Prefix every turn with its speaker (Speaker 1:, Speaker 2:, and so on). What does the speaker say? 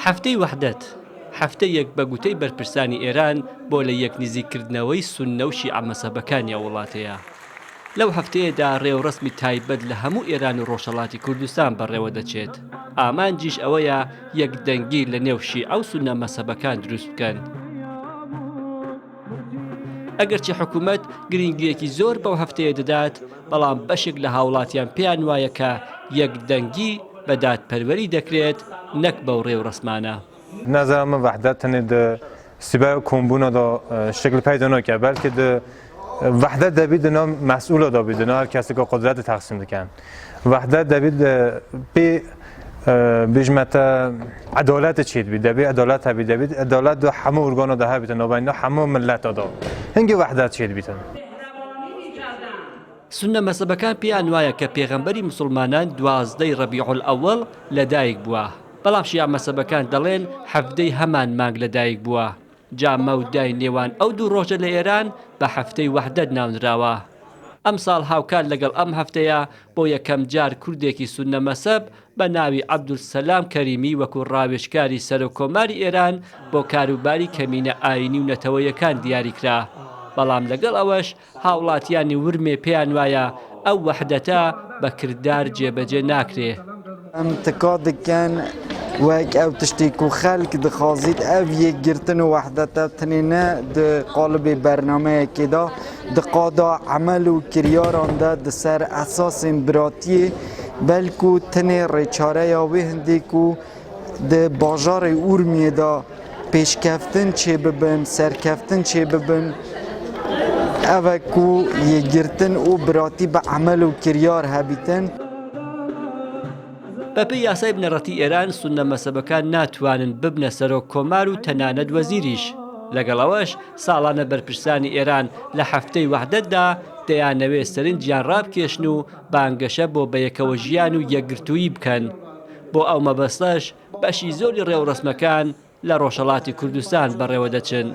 Speaker 1: هەفتەی وەحدەت هەفتەیەک بە گوتەی بەرپرسانی ئێران بۆ لە یەک نزیکردنەوەی سوننە و شیعە مەزهەبەکانی وڵاتەیە. لەو هەفتەیەدا ڕێوڕسمی تایبەت لە هەموو ئێران و ڕۆژهەڵاتی کوردستان بەڕێوە دەچێت. ئامانجیش ئەوەیە یەکدەنگی لە نێو شیعە و سوننە مەزهەبەکان دروست بکەن. ئەگەرچی حکوومەت گرنگیەکی زۆر بەو هەفتەیە دەدات، بەڵام بەشێک لە هاوڵاتیان پێیان وایە کە یەکدەنگی بە دادپەروەری دەکرێت نەک بەو ڕێوڕسمانە.
Speaker 2: نظرم وحدت تنید سیبای کمبونا دا شکل پیدا نکرد، بلکه وحدت دبید نام مسئول دا بید، هر کسی که قدرت تقسیم دکن. وحدت دبید به بیشمت عدالت چید بید، دبی عدالت هبید، دبید عدالت دو همه ارگان دا هبید، نباینا همه ملت دا. هنگی وحدت چید بیتن.
Speaker 1: سوننە مەزهەبەکان پێیان وایە کە پێغەمبەری موسڵمانان 12 ڕەبیع الأول لەدایک بووە، بەڵام شیعە مەزهەبەکان دەڵێن 17 هەمان مانگ لەدایک بووە. جا مەودای نێوان ئەو دوو ڕۆژە لە ئێران بە هەفتەی وەحدەت ناونراوە. ئەم ساڵ هاوکات لەگەڵ ئەم هەفتەیە بۆ یەکەم جار کوردێکی سوننە مەزهەب بە ناوی عەبدولسەلام کەریمی وەکو ڕاوێژکاری سەرۆکۆماری ئێران بۆ کاروباری کەمینە ئاینی و نەتەوەیەکان دیاریکرا. بەڵام لەگەڵ ئەوەش هاوڵاتیانی ورمێ پێیان وایە ئەو وەحدەتە بە کردار جێبەجێ ناکرێ.
Speaker 3: ئەمتقا دکەن وەک ئەو تشتێک و خەڵک دخوازیت ئەو یەکگرتن و وەحدەتە تنێنە di قالبê bernameyekê da di qada emel û kiryarان de di ser esasên biratiyê belkû tenê rêçareya wê hindê ku di bajarê Urmiyê da pêşkeftin çêbibin, serkeftin çêbibin, ev e ku yêgirtin û biratî bi emel û kiryar hebîtin.
Speaker 1: بەپێی یاسای بنەڕەتی ئێران سوننە مەزهەبەکان ناتوانن ببنە سەرۆک کۆمار و تەنانەت وەزیریش. لەگەڵەوەش ساڵانە بەرپرسانی ئێران لە هەفتەی وەحدەتدا دەیانەوێ سەرنجیان ڕابکێشن و بانگەشە بۆ بەیەکەوە ژیان و یەکگرتووی بکەن. بۆ ئەو مەبەستەش بەشی زۆری ڕێوڕسمەکان لە ڕۆژهەڵاتی کوردستان بەڕێوە دەچن.